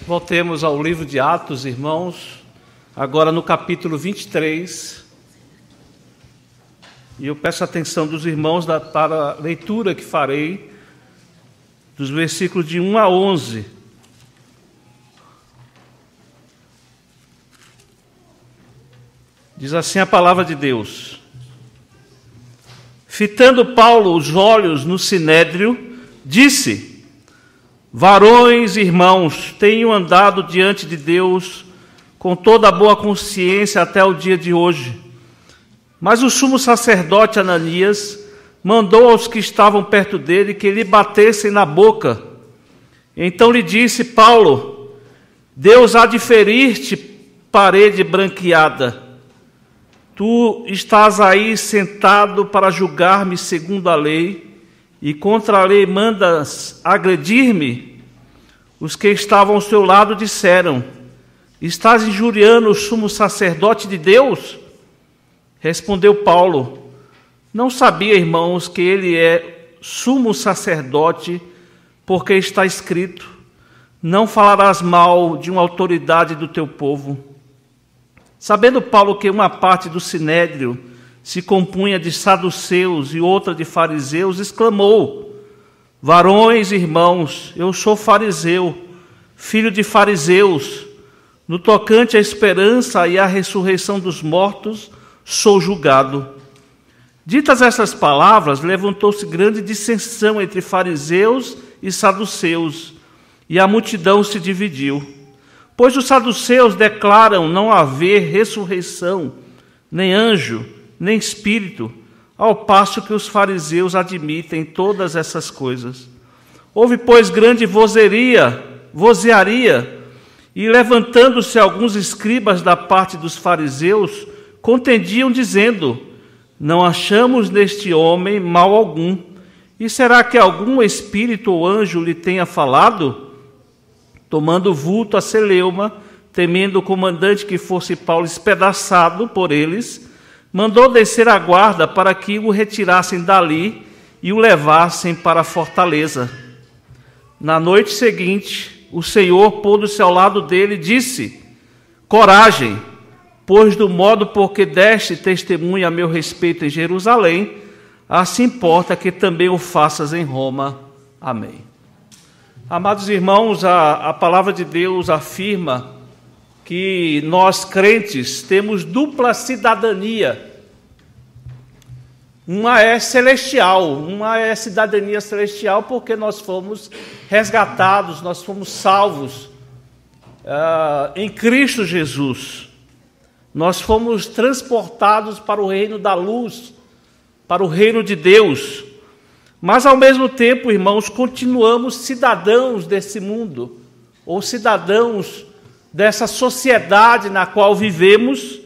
Voltemos ao livro de Atos, irmãos, agora no capítulo 23. E eu peço a atenção dos irmãos para a leitura que farei dos versículos de 1 a 11. Diz assim a palavra de Deus: Fitando Paulo os olhos no sinédrio, disse: Varões, irmãos, tenho andado diante de Deus com toda a boa consciência até o dia de hoje. Mas o sumo sacerdote Ananias mandou aos que estavam perto dele que lhe batessem na boca. Então lhe disse: Paulo, Deus há de ferir-te, parede branqueada. Tu estás aí sentado para julgar-me segundo a lei, e contra a lei mandas agredir-me? Os que estavam ao seu lado disseram: Estás injuriando o sumo sacerdote de Deus? Respondeu Paulo: Não sabia, irmãos, que ele é sumo sacerdote, porque está escrito: Não falarás mal de uma autoridade do teu povo. Sabendo Paulo que uma parte do sinédrio se compunha de saduceus e outra de fariseus, exclamou: Varões, irmãos, eu sou fariseu, filho de fariseus. No tocante à esperança e à ressurreição dos mortos, sou julgado. Ditas essas palavras, levantou-se grande dissensão entre fariseus e saduceus, e a multidão se dividiu. Pois os saduceus declaram não haver ressurreição, nem anjo, nem espírito, ao passo que os fariseus admitem todas essas coisas. Houve, pois, grande vozearia, e levantando-se alguns escribas da parte dos fariseus, contendiam, dizendo: Não achamos neste homem mal algum. E será que algum espírito ou anjo lhe tenha falado? Tomando vulto a celeuma, temendo o comandante que fosse Paulo espedaçado por eles, mandou descer a guarda para que o retirassem dali e o levassem para a fortaleza. Na noite seguinte, o Senhor, pondo-se ao lado dele, disse: Coragem, pois do modo por que deste testemunho a meu respeito em Jerusalém, assim importa que também o faças em Roma. Amém. Amados irmãos, a palavra de Deus afirma que nós crentes temos dupla cidadania. Uma é celestial, uma é cidadania celestial porque nós fomos resgatados, nós fomos salvos em Cristo Jesus. Nós fomos transportados para o reino da luz, para o reino de Deus. Mas, ao mesmo tempo, irmãos, continuamos cidadãos desse mundo, ou cidadãos dessa sociedade na qual vivemos,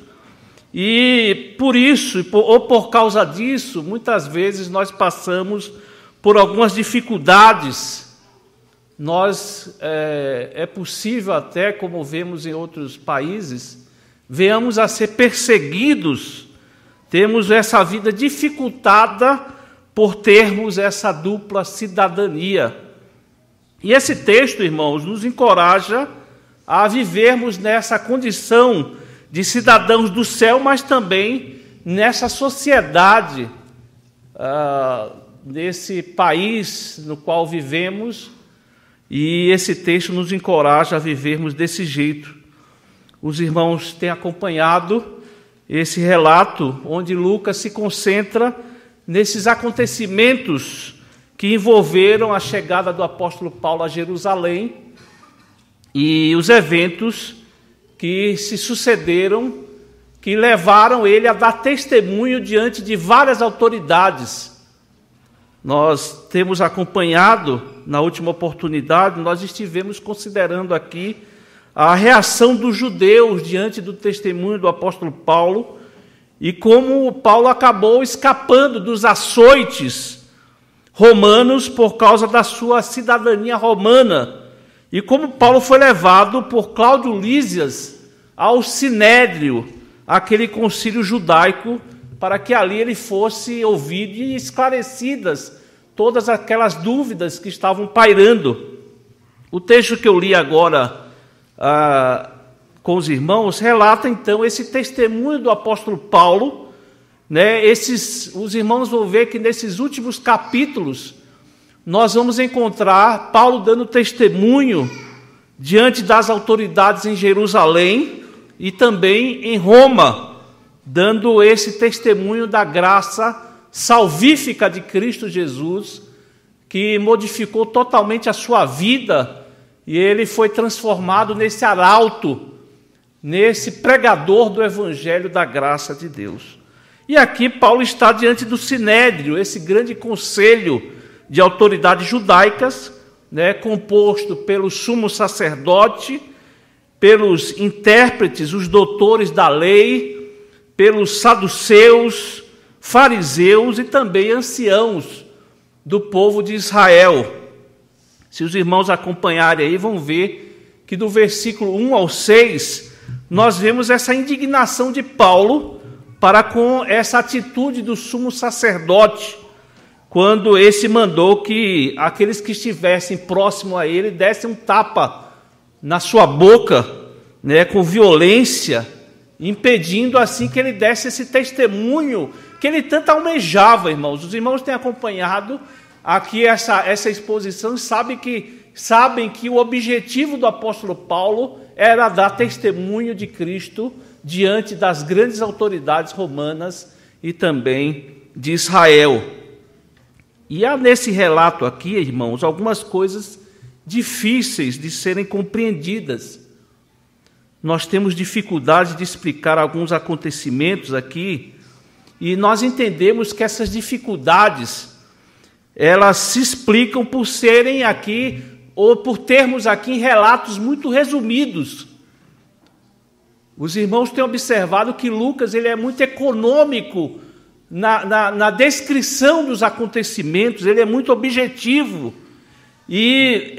e por isso, ou por causa disso, muitas vezes nós passamos por algumas dificuldades. É possível até, como vemos em outros países, venhamos a ser perseguidos, temos essa vida dificultada por termos essa dupla cidadania. E esse texto, irmãos, nos encoraja a vivermos nessa condição de cidadãos do céu, mas também nessa sociedade, nesse país no qual vivemos, e esse texto nos encoraja a vivermos desse jeito. Os irmãos têm acompanhado esse relato, onde Lucas se concentra nesses acontecimentos que envolveram a chegada do apóstolo Paulo a Jerusalém e os eventos que se sucederam, que levaram ele a dar testemunho diante de várias autoridades. Nós temos acompanhado, na última oportunidade, nós estivemos considerando aqui a reação dos judeus diante do testemunho do apóstolo Paulo, e como Paulo acabou escapando dos açoites romanos por causa da sua cidadania romana, e como Paulo foi levado por Cláudio Lísias ao Sinédrio, aquele concílio judaico, para que ali ele fosse ouvido e esclarecidas todas aquelas dúvidas que estavam pairando. O texto que eu li agora com os irmãos, relata então esse testemunho do apóstolo Paulo, né? Os irmãos vão ver que nesses últimos capítulos nós vamos encontrar Paulo dando testemunho diante das autoridades em Jerusalém e também em Roma, dando esse testemunho da graça salvífica de Cristo Jesus, que modificou totalmente a sua vida, e ele foi transformado nesse arauto, nesse pregador do evangelho da graça de Deus. E aqui Paulo está diante do Sinédrio, esse grande conselho de autoridades judaicas, né, composto pelo sumo sacerdote, pelos intérpretes, os doutores da lei, pelos saduceus, fariseus e também anciãos do povo de Israel. Se os irmãos acompanharem aí, vão ver que do versículo 1 ao 6, nós vemos essa indignação de Paulo para com essa atitude do sumo sacerdote, quando esse mandou que aqueles que estivessem próximo a ele dessem um tapa na sua boca, né, com violência, impedindo assim que ele desse esse testemunho que ele tanto almejava, irmãos. Os irmãos têm acompanhado aqui essa exposição e sabem que o objetivo do apóstolo Paulo era dar testemunho de Cristo diante das grandes autoridades romanas e também de Israel. E há nesse relato aqui, irmãos, algumas coisas difíceis de serem compreendidas. Nós temos dificuldade de explicar alguns acontecimentos aqui, e nós entendemos que essas dificuldades, elas se explicam por serem aqui, ou por termos aqui relatos muito resumidos. Os irmãos têm observado que Lucas ele é muito econômico na descrição dos acontecimentos, ele é muito objetivo. E,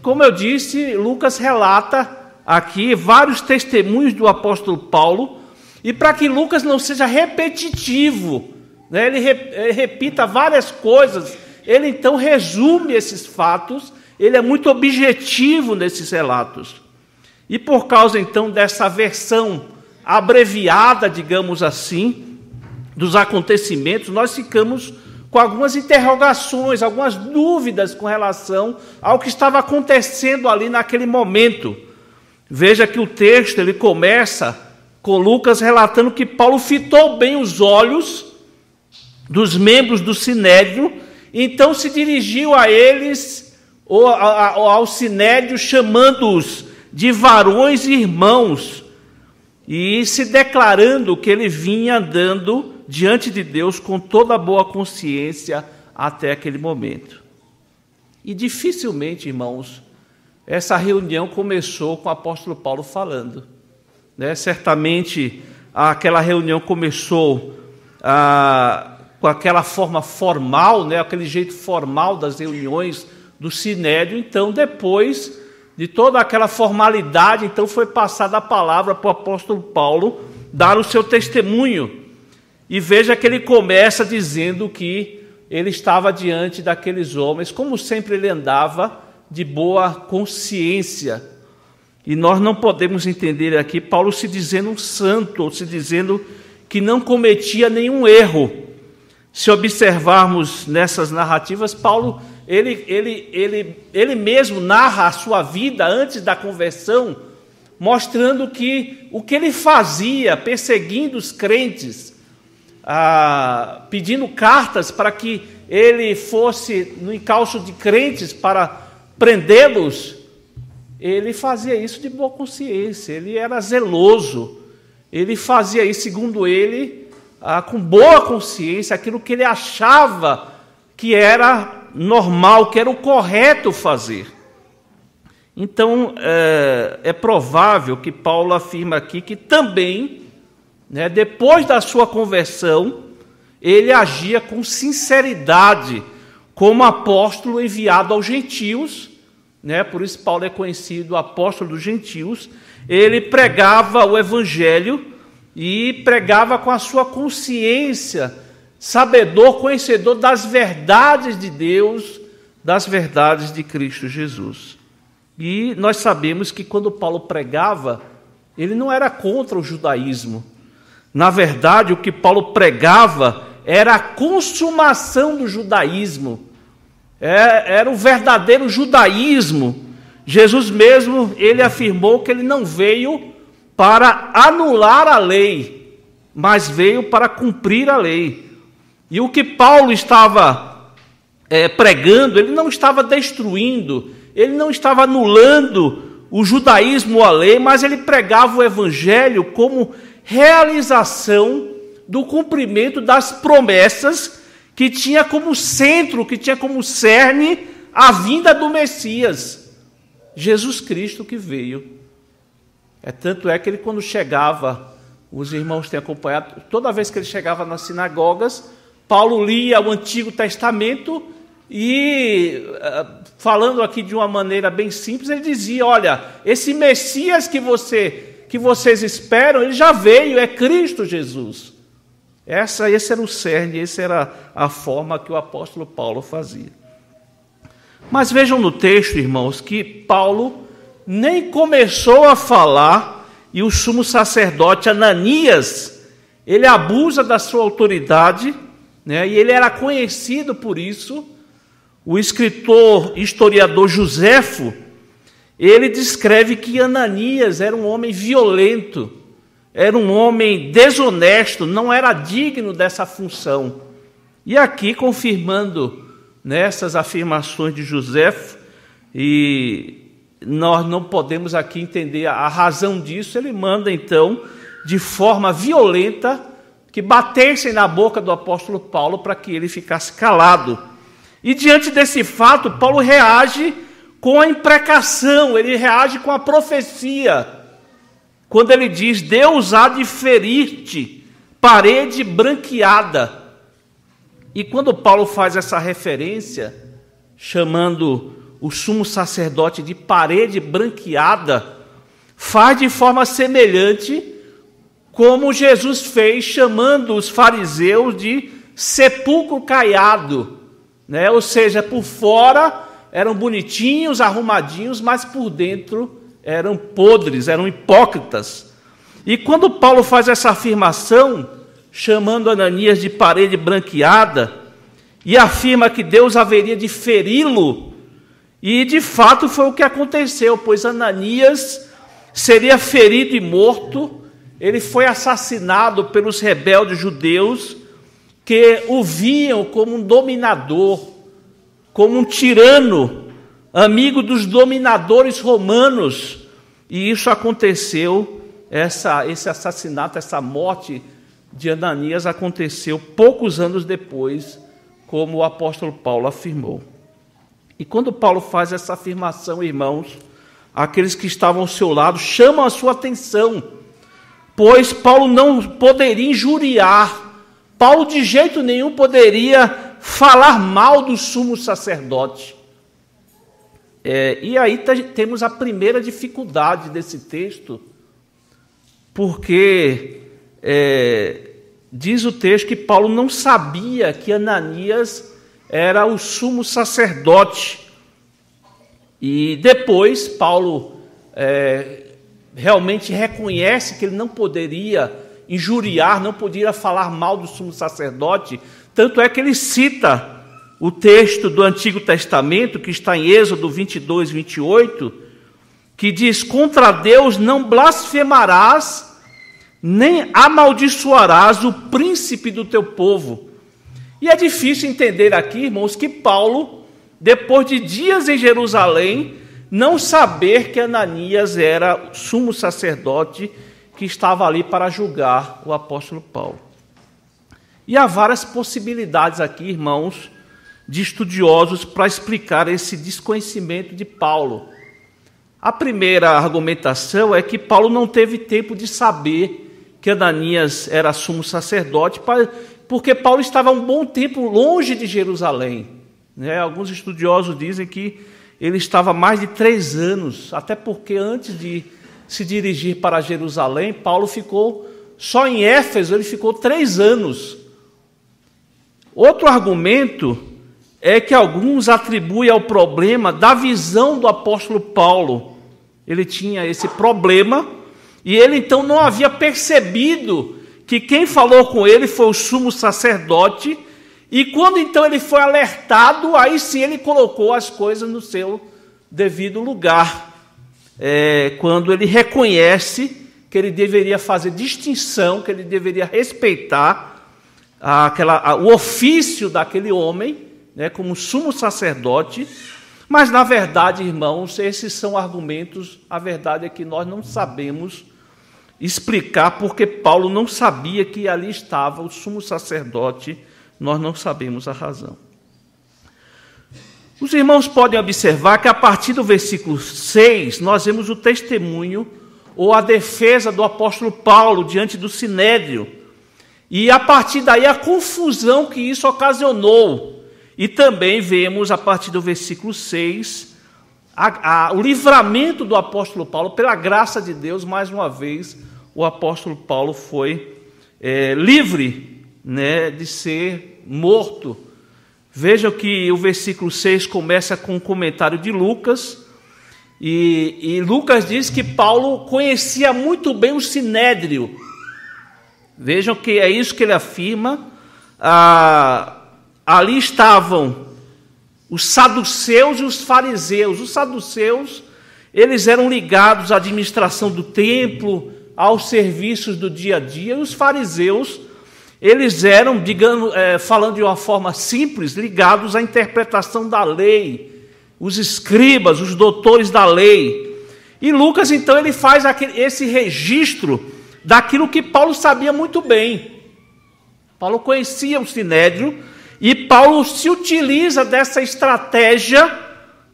como eu disse, Lucas relata aqui vários testemunhos do apóstolo Paulo, e para que Lucas não seja repetitivo, né, ele repita várias coisas, ele então resume esses fatos, ele é muito objetivo nesses relatos. E por causa então dessa versão abreviada, digamos assim, dos acontecimentos, nós ficamos com algumas interrogações, algumas dúvidas com relação ao que estava acontecendo ali naquele momento. Veja que o texto ele começa com Lucas relatando que Paulo fitou bem os olhos dos membros do Sinédrio, então se dirigiu a eles, ou ao Sinédrio, chamando-os de varões e irmãos, e se declarando que ele vinha andando diante de Deus com toda a boa consciência até aquele momento. E dificilmente, irmãos, essa reunião começou com o apóstolo Paulo falando, né? Certamente aquela reunião começou com aquela forma formal, né? Aquele jeito formal das reuniões do Sinédrio. Então, depois de toda aquela formalidade, então foi passada a palavra para o apóstolo Paulo dar o seu testemunho. E veja que ele começa dizendo que ele estava diante daqueles homens, como sempre ele andava, de boa consciência. E nós não podemos entender aqui Paulo se dizendo um santo, ou se dizendo que não cometia nenhum erro. Se observarmos nessas narrativas, Paulo, ele mesmo narra a sua vida antes da conversão, mostrando que o que ele fazia, perseguindo os crentes, pedindo cartas para que ele fosse no encalço de crentes para prendê-los, ele fazia isso de boa consciência, ele era zeloso, ele fazia isso, segundo ele, com boa consciência, aquilo que ele achava que era normal, que era o correto fazer. Então, é provável que Paulo afirma aqui que também, né, depois da sua conversão, ele agia com sinceridade como apóstolo enviado aos gentios, né? Por isso Paulo é conhecido apóstolo dos gentios. Ele pregava o evangelho e pregava com a sua consciência, sabedor, conhecedor das verdades de Deus, das verdades de Cristo Jesus. E nós sabemos que quando Paulo pregava, ele não era contra o judaísmo. Na verdade, o que Paulo pregava era a consumação do judaísmo. Era o verdadeiro judaísmo. Jesus mesmo, ele afirmou que ele não veio para anular a lei, mas veio para cumprir a lei. E o que Paulo estava pregando, ele não estava destruindo, ele não estava anulando o judaísmo ou a lei, mas ele pregava o evangelho como realização do cumprimento das promessas que tinha como centro, que tinha como cerne a vinda do Messias, Jesus Cristo que veio. Tanto é que ele, quando chegava, os irmãos têm acompanhado, toda vez que ele chegava nas sinagogas, Paulo lia o Antigo Testamento e, falando aqui de uma maneira bem simples, ele dizia: olha, esse Messias que vocês esperam, ele já veio, é Cristo Jesus. Esse era o cerne, essa era a forma que o apóstolo Paulo fazia. Mas vejam no texto, irmãos, que Paulo nem começou a falar e o sumo sacerdote Ananias, ele abusa da sua autoridade, né, e ele era conhecido por isso. O historiador Joséfo, ele descreve que Ananias era um homem violento, era um homem desonesto, não era digno dessa função. E aqui, confirmando nessas afirmações de Joséfo, e nós não podemos aqui entender a razão disso, ele manda então, de forma violenta, que batessem na boca do apóstolo Paulo para que ele ficasse calado. E diante desse fato, Paulo reage com a imprecação, ele reage com a profecia, quando ele diz: Deus há de ferir-te, parede branqueada. E quando Paulo faz essa referência, chamando o sumo sacerdote de parede branqueada, faz de forma semelhante como Jesus fez, chamando os fariseus de sepulcro caiado, né? Ou seja, por fora eram bonitinhos, arrumadinhos, mas por dentro eram podres, eram hipócritas. E quando Paulo faz essa afirmação, chamando Ananias de parede branqueada, e afirma que Deus haveria de feri-lo, e de fato foi o que aconteceu, pois Ananias seria ferido e morto. Ele foi assassinado pelos rebeldes judeus, que o viam como um dominador, como um tirano, amigo dos dominadores romanos. E isso aconteceu, esse assassinato, essa morte de Ananias aconteceu poucos anos depois, como o apóstolo Paulo afirmou. E quando Paulo faz essa afirmação, irmãos, aqueles que estavam ao seu lado chamam a sua atenção, pois Paulo não poderia injuriar, Paulo de jeito nenhum poderia falar mal do sumo sacerdote. E aí temos a primeira dificuldade desse texto, porque diz o texto que Paulo não sabia que Ananias era o sumo sacerdote. E depois Paulo realmente reconhece que ele não poderia injuriar, não poderia falar mal do sumo sacerdote, tanto é que ele cita o texto do Antigo Testamento, que está em Êxodo 22, 28, que diz: contra Deus não blasfemarás, nem amaldiçoarás o príncipe do teu povo. E é difícil entender aqui, irmãos, que Paulo, depois de dias em Jerusalém, não saber que Ananias era o sumo sacerdote que estava ali para julgar o apóstolo Paulo. E há várias possibilidades aqui, irmãos, de estudiosos para explicar esse desconhecimento de Paulo. A primeira argumentação é que Paulo não teve tempo de saber que Ananias era sumo sacerdote, porque Paulo estava um bom tempo longe de Jerusalém. Alguns estudiosos dizem que ele estava mais de 3 anos, até porque antes de se dirigir para Jerusalém, Paulo ficou só em Éfeso, ele ficou 3 anos. Outro argumento é que alguns atribuem ao problema da visão do apóstolo Paulo. Ele tinha esse problema e ele então não havia percebido que quem falou com ele foi o sumo sacerdote, e quando então ele foi alertado, aí sim ele colocou as coisas no seu devido lugar. Quando ele reconhece que ele deveria fazer distinção, que ele deveria respeitar o ofício daquele homem, né, como sumo sacerdote. Mas, na verdade, irmãos, esses são argumentos, a verdade é que nós não sabemos explicar, porque Paulo não sabia que ali estava o sumo sacerdote, nós não sabemos a razão. Os irmãos podem observar que a partir do versículo 6, nós vemos o testemunho ou a defesa do apóstolo Paulo diante do Sinédrio. E a partir daí a confusão que isso ocasionou. E também vemos a partir do versículo 6, o livramento do apóstolo Paulo, pela graça de Deus, mais uma vez, o apóstolo Paulo foi livre, né, de ser morto. Vejam que o versículo 6 começa com um comentário de Lucas, e Lucas diz que Paulo conhecia muito bem o Sinédrio. Vejam que é isso que ele afirma. Ali estavam os saduceus e os fariseus. Os saduceus, eles eram ligados à administração do templo, aos serviços do dia a dia, e os fariseus, eles eram, digamos, falando de uma forma simples, ligados à interpretação da lei, os escribas, os doutores da lei. E Lucas, então, ele faz esse registro daquilo que Paulo sabia muito bem. Paulo conhecia o Sinédrio, e Paulo se utiliza dessa estratégia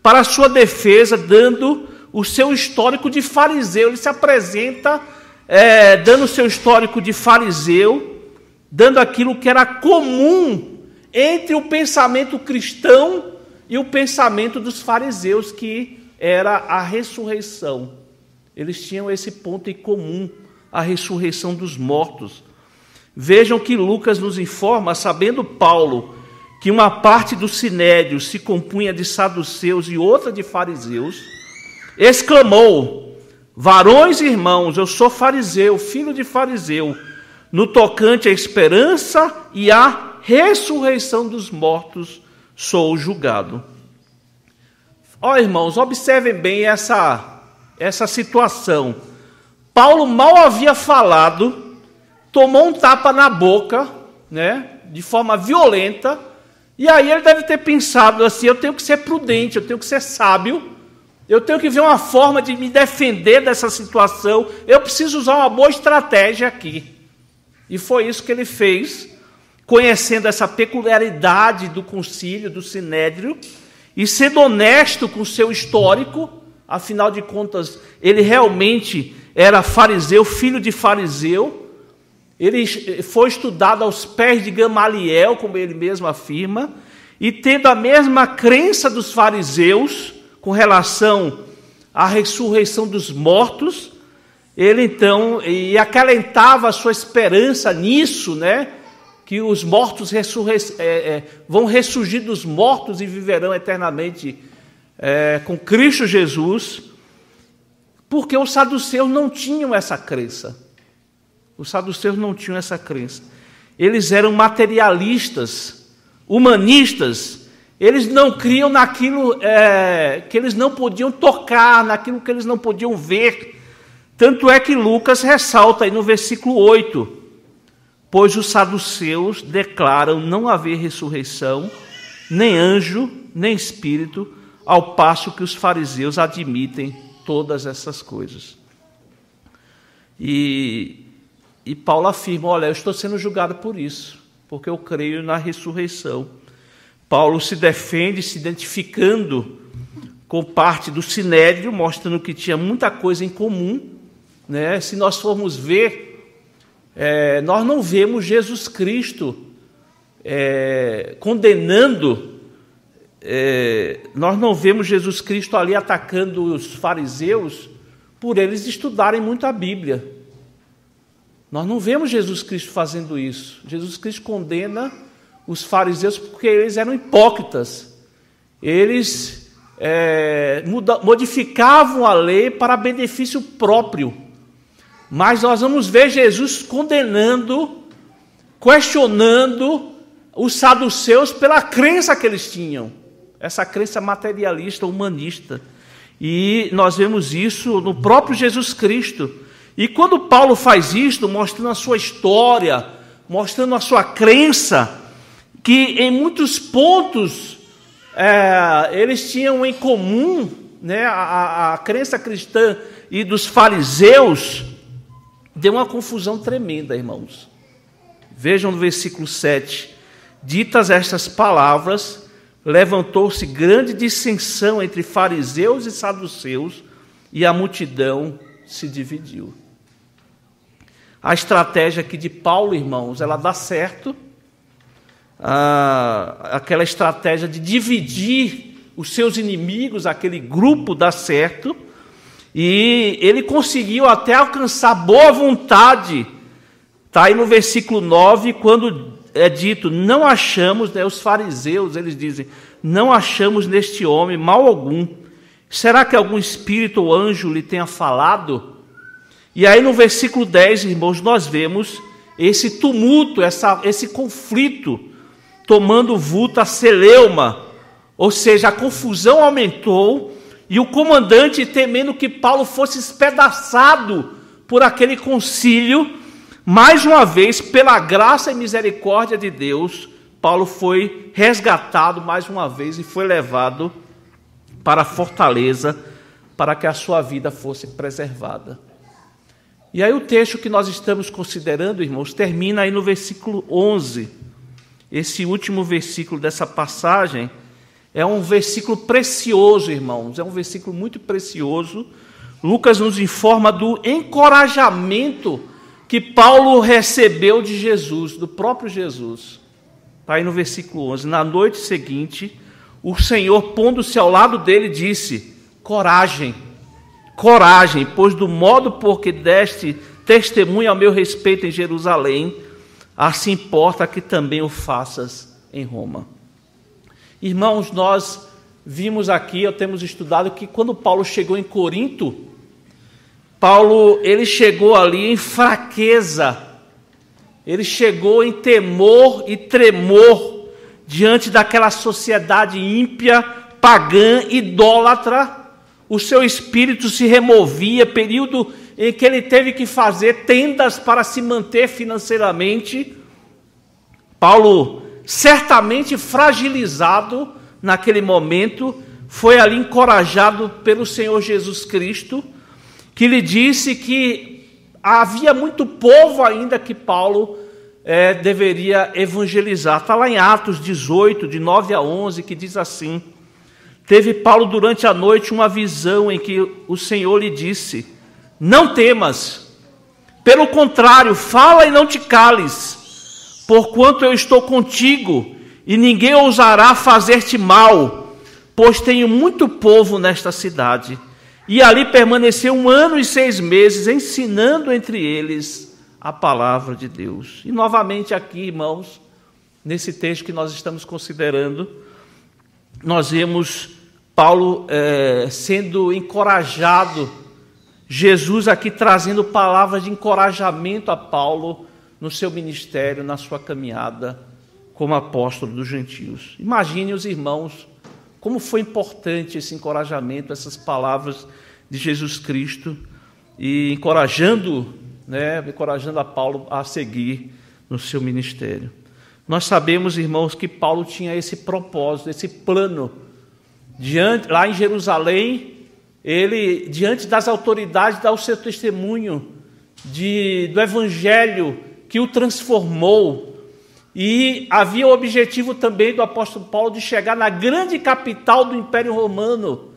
para a sua defesa, dando o seu histórico de fariseu. Ele se apresenta dando o seu histórico de fariseu, dando aquilo que era comum entre o pensamento cristão e o pensamento dos fariseus, que era a ressurreição. Eles tinham esse ponto em comum, a ressurreição dos mortos. Vejam que Lucas nos informa, sabendo Paulo que uma parte do sinédrio se compunha de saduceus e outra de fariseus, exclamou: varões e irmãos, eu sou fariseu, filho de fariseu, no tocante à esperança e à ressurreição dos mortos sou julgado. Ó, irmãos, observem bem essa situação. Paulo mal havia falado, tomou um tapa na boca, né, de forma violenta, e aí ele deve ter pensado assim: eu tenho que ser prudente, eu tenho que ser sábio, eu tenho que ver uma forma de me defender dessa situação, eu preciso usar uma boa estratégia aqui. E foi isso que ele fez, conhecendo essa peculiaridade do concílio, do sinédrio, e sendo honesto com o seu histórico. Afinal de contas, ele realmente era fariseu, filho de fariseu. Ele foi estudado aos pés de Gamaliel, como ele mesmo afirma, e tendo a mesma crença dos fariseus com relação à ressurreição dos mortos, ele então acalentava a sua esperança nisso, né? Que os mortos vão ressurgir dos mortos e viverão eternamente com Cristo Jesus, porque os saduceus não tinham essa crença. Os saduceus não tinham essa crença. Eles eram materialistas, humanistas. Eles não criam naquilo que eles não podiam tocar, naquilo que eles não podiam ver. Tanto é que Lucas ressalta aí no versículo 8: pois os saduceus declaram não haver ressurreição, nem anjo, nem espírito, ao passo que os fariseus admitem todas essas coisas. E Paulo afirma: olha, eu estou sendo julgado por isso, porque eu creio na ressurreição. Paulo se defende, se identificando com parte do sinédrio, mostrando que tinha muita coisa em comum, né? Se nós formos ver, nós não vemos Jesus Cristo condenando, nós não vemos Jesus Cristo ali atacando os fariseus por eles estudarem muito a Bíblia. Nós não vemos Jesus Cristo fazendo isso. Jesus Cristo condena os fariseus, porque eles eram hipócritas. Eles modificavam a lei para benefício próprio. Mas nós vamos ver Jesus condenando, questionando os saduceus pela crença que eles tinham. Essa crença materialista, humanista. E nós vemos isso no próprio Jesus Cristo. E quando Paulo faz isso, mostrando a sua história, mostrando a sua crença, que em muitos pontos eles tinham em comum, né, a crença cristã e dos fariseus, deu uma confusão tremenda, irmãos. Vejam no versículo 7. Ditas estas palavras, levantou-se grande dissensão entre fariseus e saduceus, e a multidão se dividiu. A estratégia aqui de Paulo, irmãos, ela dá certo. Aquela estratégia de dividir os seus inimigos, aquele grupo, dá certo. E ele conseguiu até alcançar boa vontade. Está aí no versículo 9, quando é dito, não achamos, né, os fariseus, eles dizem, não achamos neste homem mal algum. Será que algum espírito ou anjo lhe tenha falado? E aí no versículo 10, irmãos, nós vemos esse tumulto, esse conflito, tomando vulto a celeuma, ou seja, a confusão aumentou, e o comandante, temendo que Paulo fosse espedaçado por aquele concílio, mais uma vez, pela graça e misericórdia de Deus, Paulo foi resgatado mais uma vez e foi levado para a fortaleza, para que a sua vida fosse preservada. E aí o texto que nós estamos considerando, irmãos, termina aí no versículo 11. Esse último versículo dessa passagem é um versículo precioso, irmãos, é um versículo muito precioso. Lucas nos informa do encorajamento que Paulo recebeu de Jesus, do próprio Jesus. Está aí no versículo 11. Na noite seguinte, o Senhor, pondo-se ao lado dele, disse, coragem, coragem, pois do modo por que deste testemunho ao meu respeito em Jerusalém, assim importa que também o faças em Roma. Irmãos, nós vimos aqui, temos estudado que quando Paulo chegou em Corinto, ele chegou ali em fraqueza, ele chegou em temor e tremor diante daquela sociedade ímpia, pagã, idólatra. O seu espírito se removia, período em que ele teve que fazer tendas para se manter financeiramente. Paulo, certamente fragilizado naquele momento, foi ali encorajado pelo Senhor Jesus Cristo, que lhe disse que havia muito povo ainda que Paulo deveria evangelizar. Está lá em Atos 18, de 9 a 11, que diz assim, teve Paulo durante a noite uma visão em que o Senhor lhe disse, não temas, pelo contrário, fala e não te cales, porquanto eu estou contigo, e ninguém ousará fazer-te mal, pois tenho muito povo nesta cidade. E ali permaneceu 1 ano e 6 meses, ensinando entre eles a palavra de Deus. E novamente aqui, irmãos, nesse texto que nós estamos considerando, nós vemos Paulo sendo encorajado, Jesus aqui trazendo palavras de encorajamento a Paulo no seu ministério, na sua caminhada como apóstolo dos gentios. Imagine os irmãos, como foi importante esse encorajamento, essas palavras de Jesus Cristo, e encorajando a Paulo a seguir no seu ministério. Nós sabemos, irmãos, que Paulo tinha esse propósito, esse plano. Lá em Jerusalém, ele, diante das autoridades, dá o seu testemunho do evangelho que o transformou. E havia o objetivo também do apóstolo Paulo de chegar na grande capital do Império Romano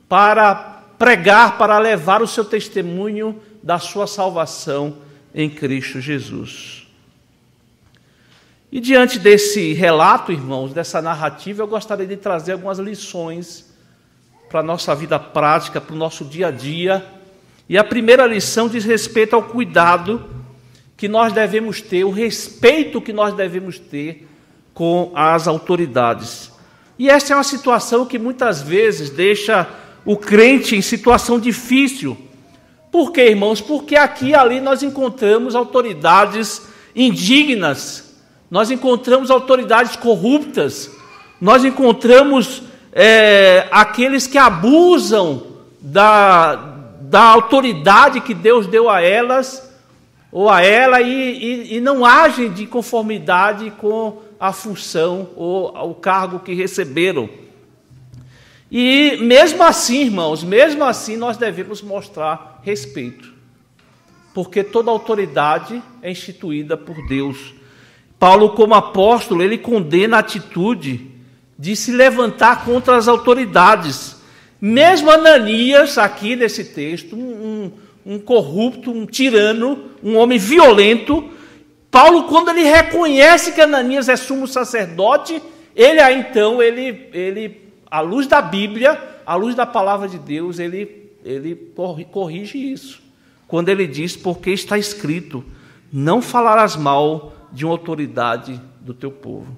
para pregar, para levar o seu testemunho da sua salvação em Cristo Jesus. E diante desse relato, irmãos, dessa narrativa, eu gostaria de trazer algumas lições para a nossa vida prática, para o nosso dia a dia. E a primeira lição diz respeito ao cuidado que nós devemos ter, o respeito que nós devemos ter com as autoridades. E essa é uma situação que muitas vezes deixa o crente em situação difícil. Por quê, irmãos? Porque aqui e ali nós encontramos autoridades indignas, nós encontramos autoridades corruptas, nós encontramos aqueles que abusam da autoridade que Deus deu a elas, ou a ela, e não agem de conformidade com a função ou o cargo que receberam. E mesmo assim, irmãos, mesmo assim nós devemos mostrar respeito, porque toda autoridade é instituída por Deus. Paulo, como apóstolo, ele condena a atitude de se levantar contra as autoridades. Mesmo Ananias, aqui nesse texto, um corrupto, um tirano, um homem violento, Paulo, quando ele reconhece que Ananias é sumo sacerdote, ele à luz da Bíblia, à luz da palavra de Deus, ele corrige isso. Quando ele diz, porque está escrito, não falarás mal de uma autoridade do teu povo.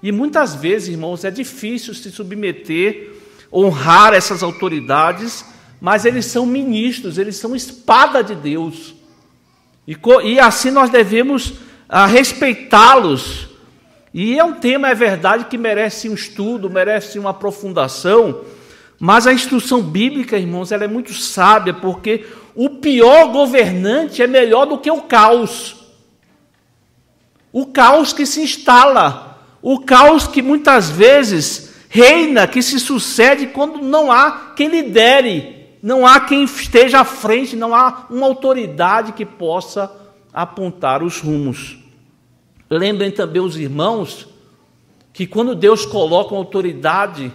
E muitas vezes, irmãos, é difícil se submeter, honrar essas autoridades, mas eles são ministros, eles são espada de Deus. E assim nós devemos respeitá-los. E é um tema, é verdade, que merece um estudo, merece uma aprofundação, mas a instrução bíblica, irmãos, ela é muito sábia, porque o pior governante é melhor do que o caos. O caos que se instala, o caos que muitas vezes reina, que se sucede quando não há quem lidere, não há quem esteja à frente, não há uma autoridade que possa apontar os rumos. Lembrem também os irmãos que quando Deus coloca uma autoridade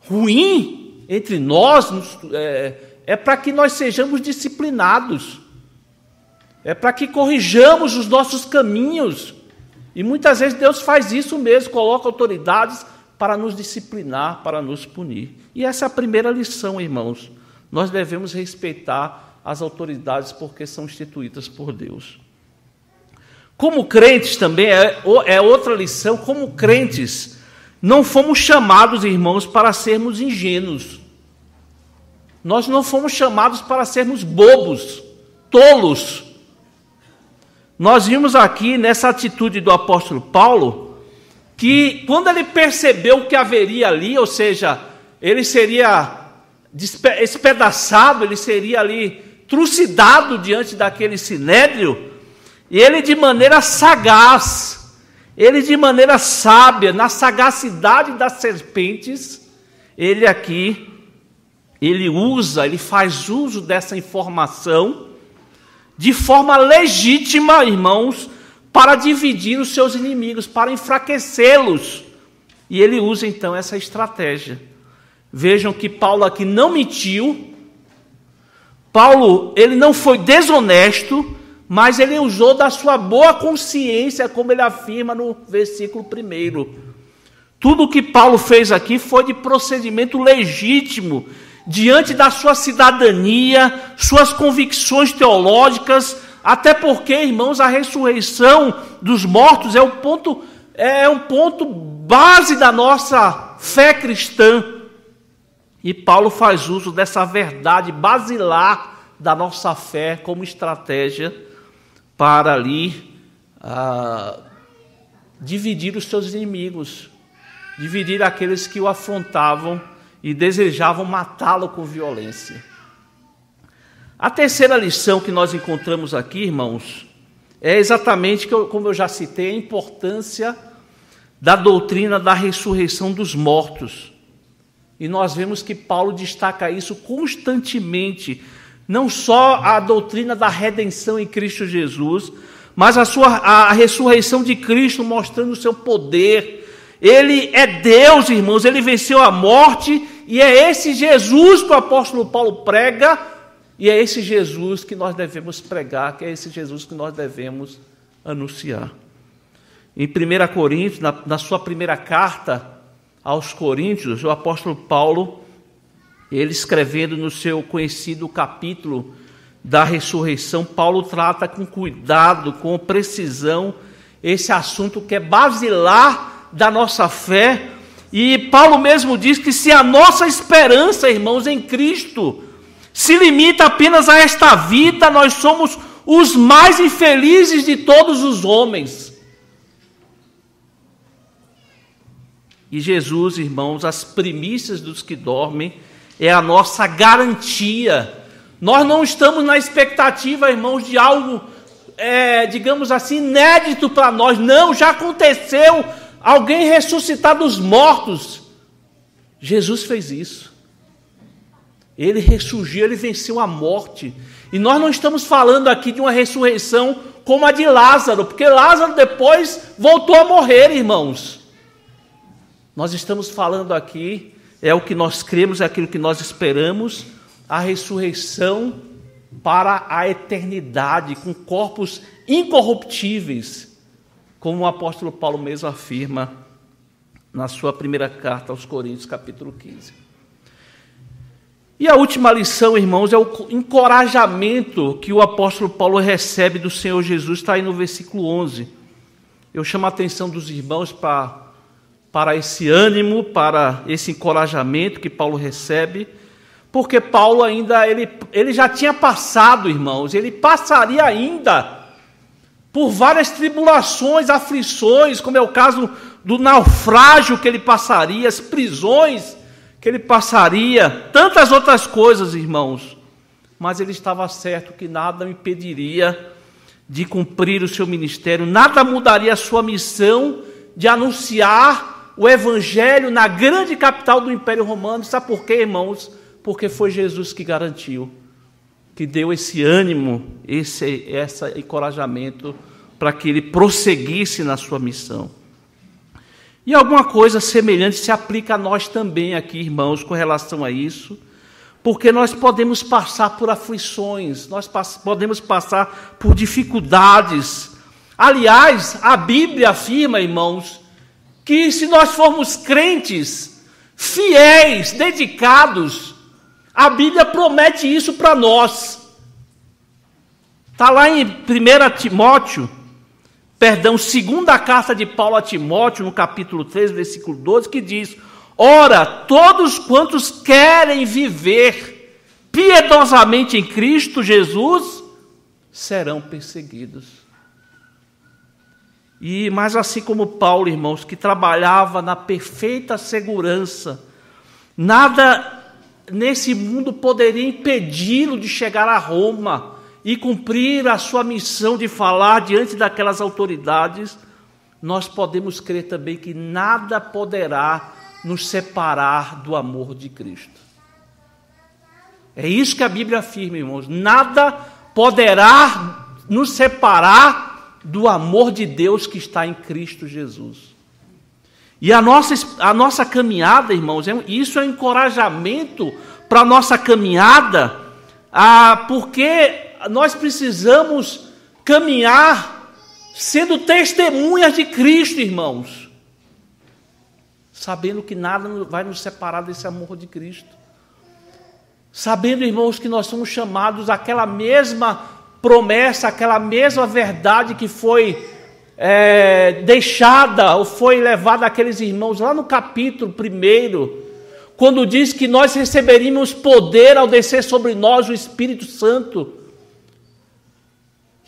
ruim entre nós, é para que nós sejamos disciplinados, é para que corrijamos os nossos caminhos. E muitas vezes Deus faz isso mesmo, coloca autoridades para nos disciplinar, para nos punir. E essa é a primeira lição, irmãos. Nós devemos respeitar as autoridades porque são instituídas por Deus. Como crentes também, é outra lição, como crentes, não fomos chamados, irmãos, para sermos ingênuos. Nós não fomos chamados para sermos bobos, tolos. Nós vimos aqui, nessa atitude do apóstolo Paulo, que quando ele percebeu o que haveria ali, ou seja, ele seria espedaçado, ele seria ali trucidado diante daquele sinédrio, e ele de maneira sagaz, ele de maneira sábia, na sagacidade das serpentes, ele faz uso dessa informação de forma legítima, irmãos, para dividir os seus inimigos, para enfraquecê-los. E ele usa então essa estratégia. Vejam que Paulo aqui não mentiu, Paulo, ele não foi desonesto, mas ele usou da sua boa consciência, como ele afirma no versículo 1. Tudo o que Paulo fez aqui foi de procedimento legítimo, diante da sua cidadania, suas convicções teológicas, até porque, irmãos, a ressurreição dos mortos é um ponto base da nossa fé cristã. E Paulo faz uso dessa verdade basilar da nossa fé como estratégia para ali dividir os seus inimigos, dividir aqueles que o afrontavam e desejavam matá-lo com violência. A terceira lição que nós encontramos aqui, irmãos, é exatamente, como eu já citei, a importância da doutrina da ressurreição dos mortos. E nós vemos que Paulo destaca isso constantemente, não só a doutrina da redenção em Cristo Jesus, mas a ressurreição de Cristo mostrando o seu poder. Ele é Deus, irmãos, ele venceu a morte, e é esse Jesus que o apóstolo Paulo prega, e é esse Jesus que nós devemos pregar, que é esse Jesus que nós devemos anunciar. Em 1 Coríntios, na sua primeira carta aos Coríntios, o apóstolo Paulo, ele escrevendo no seu conhecido capítulo da ressurreição, Paulo trata com cuidado, com precisão esse assunto que é basilar da nossa fé. E Paulo mesmo diz que se a nossa esperança, irmãos, em Cristo, se limita apenas a esta vida, nós somos os mais infelizes de todos os homens. E Jesus, irmãos, as primícias dos que dormem, é a nossa garantia. Nós não estamos na expectativa, irmãos, de algo, digamos assim, inédito para nós. Não, já aconteceu alguém ressuscitar dos mortos. Jesus fez isso. Ele ressurgiu, ele venceu a morte. E nós não estamos falando aqui de uma ressurreição como a de Lázaro, porque Lázaro depois voltou a morrer, irmãos. Nós estamos falando aqui, é o que nós cremos, é aquilo que nós esperamos, a ressurreição para a eternidade, com corpos incorruptíveis, como o apóstolo Paulo mesmo afirma na sua primeira carta aos Coríntios, capítulo 15. E a última lição, irmãos, é o encorajamento que o apóstolo Paulo recebe do Senhor Jesus, está aí no versículo 11. Eu chamo a atenção dos irmãos para esse ânimo, para esse encorajamento que Paulo recebe, porque Paulo ainda, ele já tinha passado, irmãos, ele passaria ainda por várias tribulações, aflições, como é o caso do naufrágio que ele passaria, as prisões que ele passaria, tantas outras coisas, irmãos. Mas ele estava certo que nada o impediria de cumprir o seu ministério, nada mudaria a sua missão de anunciar o evangelho na grande capital do Império Romano. Sabe por quê, irmãos? Porque foi Jesus que garantiu, que deu esse ânimo, esse encorajamento para que ele prosseguisse na sua missão. E alguma coisa semelhante se aplica a nós também aqui, irmãos, com relação a isso, porque nós podemos passar por aflições, nós podemos passar por dificuldades. Aliás, a Bíblia afirma, irmãos, que se nós formos crentes, fiéis, dedicados, a Bíblia promete isso para nós. Está lá em 2ª carta de Paulo a Timóteo, no capítulo 3, versículo 12, que diz: ora, todos quantos querem viver piedosamente em Cristo Jesus, serão perseguidos. Mas assim como Paulo, irmãos, que trabalhava na perfeita segurança, nada nesse mundo poderia impedi-lo de chegar a Roma e cumprir a sua missão de falar diante daquelas autoridades, nós podemos crer também que nada poderá nos separar do amor de Cristo. É isso que a Bíblia afirma, irmãos. Nada poderá nos separar do amor de Deus que está em Cristo Jesus. E a nossa caminhada, irmãos, isso é um encorajamento para a nossa caminhada, porque nós precisamos caminhar sendo testemunhas de Cristo, irmãos, sabendo que nada vai nos separar desse amor de Cristo, sabendo, irmãos, que nós somos chamados àquela mesma promessa, aquela mesma verdade que foi deixada ou foi levada àqueles irmãos lá no capítulo 1, quando diz que nós receberíamos poder ao descer sobre nós o Espírito Santo,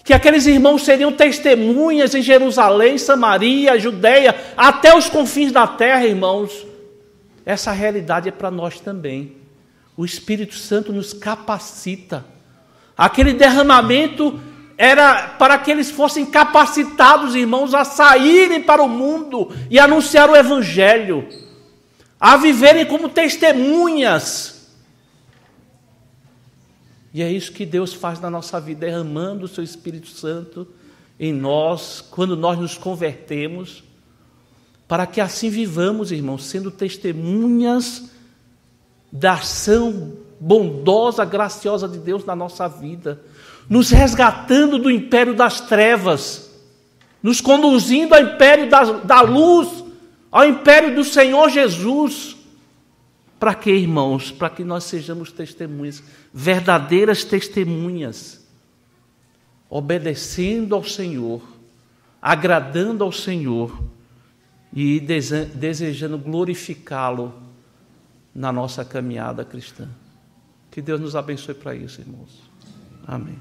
que aqueles irmãos seriam testemunhas em Jerusalém, Samaria, Judeia, até os confins da terra, irmãos. Essa realidade é para nós também. O Espírito Santo nos capacita. Aquele derramamento era para que eles fossem capacitados, irmãos, a saírem para o mundo e anunciar o Evangelho, a viverem como testemunhas. E é isso que Deus faz na nossa vida, derramando o seu Espírito Santo em nós, quando nós nos convertemos, para que assim vivamos, irmãos, sendo testemunhas da ação bondosa, graciosa de Deus na nossa vida, nos resgatando do império das trevas, nos conduzindo ao império da luz, ao império do Senhor Jesus. Para quê, irmãos? Para que nós sejamos testemunhas, verdadeiras testemunhas, obedecendo ao Senhor, agradando ao Senhor e desejando glorificá-lo na nossa caminhada cristã. Que Deus nos abençoe para isso, irmãos. Amém.